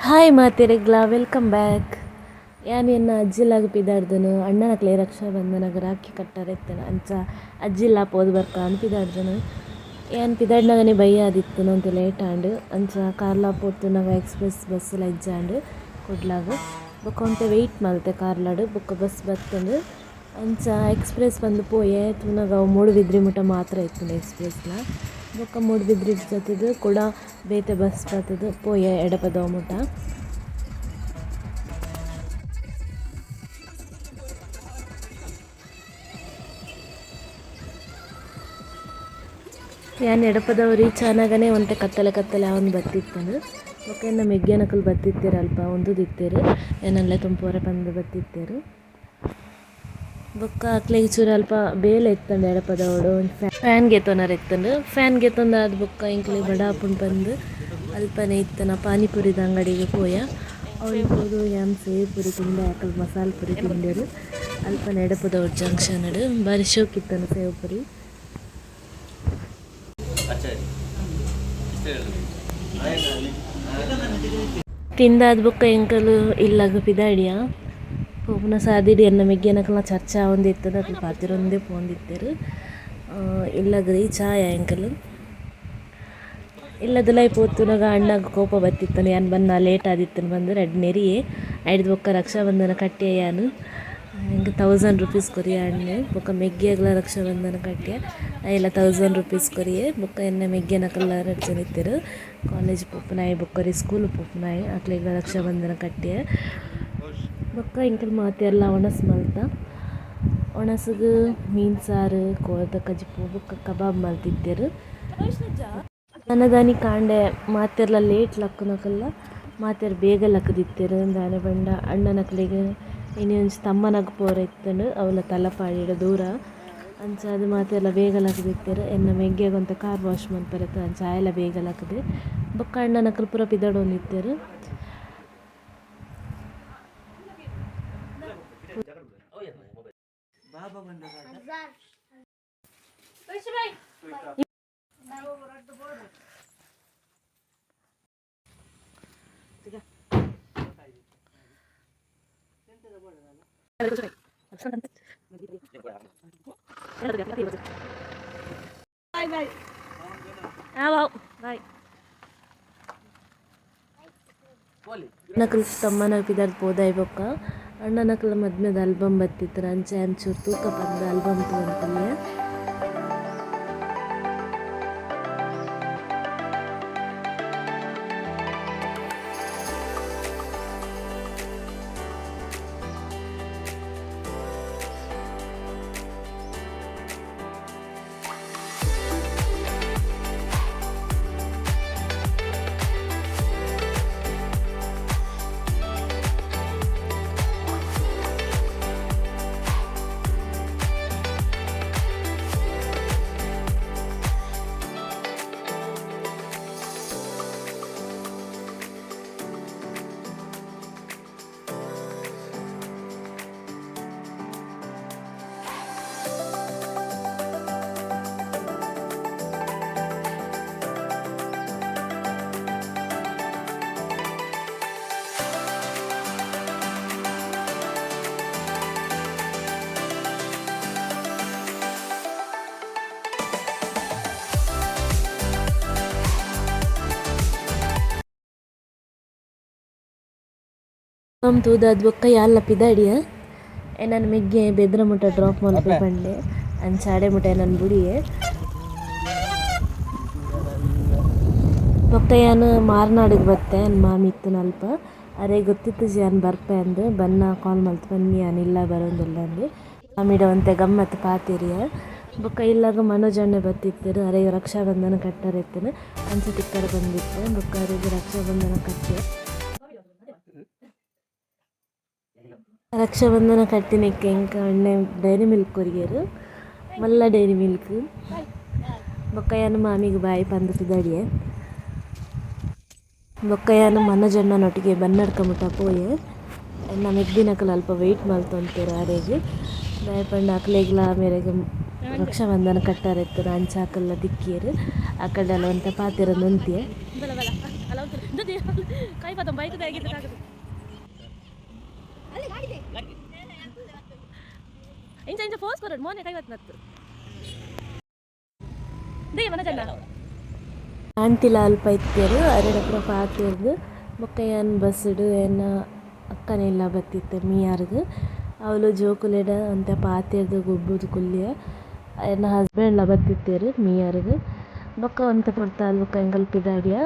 Hi ಮಾತೆರೆಗ್ಲಾ welcome back. ಯಾನ್ ಎನ್ನ ಅಜ್ಜಿಲಾಗ ಪಿದಾಡ್ದನು ಅಣ್ಣನಕ್ಲೆ ರಕ್ಷಾ ಬಂಧನಗ ರಾಖಿ ಕಟ್ಟಾರೆತ್ತನ ಅಂಚ ಅಜ್ಜಿಲ್ಲ ಪೋದು ಬರ್ಕ ಪಿದಾಡ್ದನು. ಯಾನ್ ಪಿದಾಡ್ನಗನೆ ಬಯ್ಯ ಆದಿತ್ತನು ಅಂತ ಲೇಟ್ ಆಂಡ್ ಅಂಚ ಕಾರ್ಲ ಪೋತುನಗ ಎಕ್ಸ್ಪ್ರೆಸ್ ಬಸ್ಸುಲ ಇಜ್ಜಾಂಡ್ ಕುಡ್ಲಾಗ ಬೊಕ್ಕ ಒಂತೆ ವೆಯ್ಟ್ ಮಲ್ತೆ ಕಾರ್ಲಾಡು ಬೊಕ್ಕ ಬಸ್ ಬತ್ತಂಡು ಅಂಚ ಎಕ್ಸ್ಪ್ರೆಸ್ ಬಂದು ಪೋಯೆ ತೂನಗ ಅವು ಮೂಡುಬಿದ್ರಿ ಮುಟ ಮಾತ್ರ ಇತ್ತು ಎಕ್ಸ್ಪ್ರೆಸ್ಲ. ಬೊಕ್ಕ ಮೂಡುಬಿದ್ರಿ ಜೊತೆದು ಕೂಡ ಬೇತೆ ಬಸ್ ಬತ್ತದು ಪೋಯೆ ಎಡಪದವ ಮುಟ. ಯಾನ್ ಎಡಪದವು ರೀಚ್ ಆನಾಗನೇ ಒಂತೆ ಕತ್ತಲೆ ಕತ್ತಲೆ ಅವನು ಬತ್ತಿತ್ತನು. ಬೊಕ್ಕ ಎನ್ನ ಮೆಗ್ಗ್ಯಾನಕಲ್ ಬತ್ತಿತ್ತೇರು ಅಲ್ಪ ಒಂದು ದಿತ್ತೇರು ಏನಲ್ಲೇ ತುಂಪೋರೆ ಬಂದು ಬತ್ತಿತ್ತೇರು. ಬೊಕ್ಕ ಅಕ್ಲೆಗ್ ಚೂರು ಅಲ್ಪ ಬೇಲೆ ಎತ್ತಂಡು ಎಡಪದವಡು ಫ್ಯಾನ್ ಗೆತೊನರು ಎತ್ತಂಡು ಫ್ಯಾನ್ ಗೆತೊಂದಾದ ಬೊಕ್ಕ ಇಂಕ್ಲೆ ಬಡಾಪುಂಡು ಬಂದು ಅಲ್ಪನೆ ಇತ್ತನ ಪಾನಿಪುರಿದ ಅಂಗಡಿಗೆ ಪೋಯ. ಅವಳು ಹೋದು ಯಾನ್ ಸೇವ್ ಪುರಿ ತಿಂದೆ ಅಕಲ್ ಮಸಾಲೆ ಪುರಿ ತಿಂದೇರು ಅಲ್ಪನೆ ಎಡಪದವಡು ಜಂಕ್ಷನ್ ಬಾರಿ ಶೋಕಿತ್ತನು ಸೇವ್ ಪುರಿ ತಿಂದಾದ ಬೊಕ್ಕ ಎಂಕಲು ಇಲ್ಲಾಗ ಪಿದಾಡಿಯ ಪೋಪುನ ಸಾದಿಡಿ ಎನ್ನ ಮೆಗ್ಗ್ಯಾನಕಲ್ನ ಚರ್ಚಾ ಒಂದಿತ್ತದ ಅಕಲ್ ಪಾತೆರೊಂದೇ ಪೋಂದಿತ್ತೆರು. ಇಲ್ಲಾಗ ರೀಚ್ ಆಯ ಎಂಕಲು ಇಲ್ಲದಲೈ ಪೋತುನಗ ಅಣ್ಣಗ ಕೋಪ ಬತ್ತಿತ್ತನು ಯಾನ್ ಬನ್ನ ಲೇಟ್ ಆದಿತ್ತನು ಬಂದು ರೆಡ್ ನೆರಿಯೆ ಐಡ್ದು ಬೊಕ್ಕ ರಕ್ಷಾ ಬಂಧನ ಕಟ್ಟಿಯ ಯಾನು ಎಂಕ್ 1000 ರೂಪೀಸ್ ಕೊರಿಯ ಅಣ್ಣೆ ಬೊಕ್ಕ ಮೆಗ್ಗಿಯಾಗ್ಲ ರಕ್ಷಾ ಬಂಧನ ಕಟ್ಟಿಯ ಐಲ 1000 ರೂಪೀಸ್ ಕೊರಿಯೆ. ಬೊಕ್ಕ ಎನ್ನ ಮೆಗ್ಗ್ಯಾನಕಲ್ನ ರಡ್ಡ್ ಜನ ಇತ್ತೆರು ಕಾಲೇಜ್ ಪೋಪುನಾಯೆ ಬೊಕ್ಕರಿ ಸ್ಕೂಲ್ ಪೋಪುನಾಯೆ ಅಕ್ಲೆಗ್ಲ ರಕ್ಷಾ ಬಂಧನ ಕಟ್ಟಿಯ. ಬೊಕ್ಕ ಎಂಕಲ್ ಮಾತೆರ್ಲ ಒಣಸ್ ಮಲ್ತ ಒಣಸುಗು ಮೀನ್ ಸಾರು ಕೋದ ಕಜಿಪು ಬೊಕ್ಕ ಕಬಾಬ್ ಮಲ್ತಿತ್ತೆರು. ಅನ್ನದಾನಿ ಕಾಂಡೆ ಮಾತೆರ್ಲ ಲೇಟ್ ಲಕ್ಕುನಕಲ್ಲ ಮಾತೆರ್ ಬೇಗ ಲಕ್ಕದಿತ್ತೆರು ದಾನೆ ಪಂಡ ಅಣ್ಣನಕ್ಲೆಗ್ ಇನಿ ಒಂಜಿ ತಮ್ಮನಗ ಪೋರ ಇತ್ತಂಡು ಅವಲ ತಲಪಾಡಿಡ್ ದೂರ ಅಂಚ ಅದು ಮಾತೆರ್ಲ ಬೇಗ ಲಕ್ಕದಿತ್ತೆರು. ಎನ್ನ ಮೆಗ್ಗ್ಯಾಗ ಒಂತೆ ಕಾರ್ ವಾಶ್ ಮಲ್ಪೆರತ ಅಂಚ ಆಯಲ ಬೇಗ ಲಕ್ಕದೆ ಬೊಕ್ಕ ಅಣ್ಣನಕಲ್ ಪೂರ ಪಿದಾಡೊಂದಿತ್ತೆರು. ನಕಲ್ ತಮ್ಮನ ಪಿದಾಡ್ ಪೋದಾಯ್ ಬೊಕ್ಕ ಅಣ್ಣನಕಲ್ ಮದ್ಮೆದ ಆಲ್ಬಮ್ ಬತ್ತಿತ್ತರ ಅಂಚ ಯಾನ್ ಚೂರು ತೂಕ ಪಂದ ಆಲ್ಬಮ್ ತೂಂಡ್ಪಲ್ಲೆ. ತೂದಾದ ಬೊಕ್ಕ ಯಾನ್ಲ ಪಿದಾಡಿಯ ಎನ್ನನ ಮೆಗ್ಗೆ ಬೆದ್ರ ಮುಟ ಡ್ರಾಪ್ ಮಲ್ಪೆ ಪಂಡೆ ಅಂಚ ಆಡೆ ಮುಟ ಎನ್ನನ ಬುಡಿಯೆ. ಬೊಕ್ಕ ಯಾನ್ ಮಾರ್ನಾಡಿಗೆ ಬತ್ತೆ ನನ್ನ ಮಾಮಿ ಇತ್ತುನ ಅಲ್ಪ ಅರೆ ಗೊತ್ತಿತ್ತು ಯಾನ್ ಬರ್ಪೆ ಅಂದು ಬನ್ನ ಕಾಲ್ ಮಲ್ತು ಬನ್ನಿ ಯಾನ್ ಇಲ್ಲ ಬರೋಂದಿಲ್ಲ ಅಂದು ಮಾಮಿಡ ಒಂತೆ ಗಮ್ಮತ್ತು ಪಾತೆರಿಯ. ಬೊಕ್ಕ ಇಲ್ಲಾಗ ಮನೋಜ್ ಅಣ್ಣೆ ಬತ್ತಿತ್ತೆರು ಅರೆ ರಕ್ಷಾ ಬಂಧನ ಕಟ್ಟಾರೆತ್ತನು ಅಂಚ ತಿಕ್ಕರ ಬಂದಿತ್ತು ಬೊಕ್ಕ ಅವರಿಗೆ ರಕ್ಷಾ ಬಂಧನ ಕಟ್ಟೆ Raksha Bandhan ಕಟ್ಟಿನಕ್ಕೆ ಎಂಕ ಅಣ್ಣೆ dairy milk courier ಮಲ್ಲ ಡೈರಿ ಮಿಲ್ಕ್. ಬೊಕ್ಕ ಯಾನ್ ಮಾಮಿಗೆ ಬಾಯಿ ಪಂದ್ ಪಿದಾಡಿಯೆ ಬೊಕ್ಕ ಯಾನ್ ಮನೋಜಣ್ಣನೊಟ್ಟಿಗೆ ಬನ್ನಡ್ಕ ಮುಟ ಪೋಯೆ. ಎನ್ನ ಮೆಗ್ದಿನಕಲ್ ಅಲ್ಪ ವೆಯ್ಟ್ ಮಲ್ತೊಂತೆರು ಆರೆಗ್ ದಾಯೆ ಪಂಡ ಅಕ್ಲೆಗ್ಲ ಮೇರೆಗ್ ರಕ್ಷಾ ಬಂಧನ ಕಟ್ಟಾರೆತ್ತರು ಅಂಚ ಅಕಲ್ನ ತಿಕ್ಕಿಯರು ಆ ಕಡೆಲ್ಲ ಒಂತೆ ಪಾತೆರ ನೊಂತಿಯೆ ಕೈ ಪದ ಬೈಕ್ ಆಗಿದ್ದು ಇಂಚ ಇಂಚ ಫೋರ್ಸ್ ಕೊರಡು ಮೋನೆ ಕೈ ಬತ್ತು ದೇ ಮನ ಜನ ಆಂಟಿಲ ಅಲ್ಪ ಇತ್ತೇರು ಅರೆಡಪ್ಪ ಪಾತಿರ್ದು ಬೊಕ್ಕ ಏನ್ ಬಸ್ಸುಡು ಏನ ಅಕ್ಕನೆಲ್ಲ ಬತ್ತಿತ್ತೆ ಮೀಯಾರ್ಗು ಅವಳು ಜೋಕುಲೆಡ ಅಂತ ಪಾತಿರ್ದು ಗೊಬ್ಬುದು ಕುಲ್ಲಿಯ ಎನ್ನ ಹಸ್ಬೆಂಡ್ಲ ಬತ್ತಿತ್ತೇರು ಮೀಯಾರ್ಗು ಬೊಕ್ಕ ಒಂತೆ ಪೊರ್ತಾಲ್ ಬೊಕ್ಕ ಎಂಗಲ್ ಪಿದಾಡಿಯ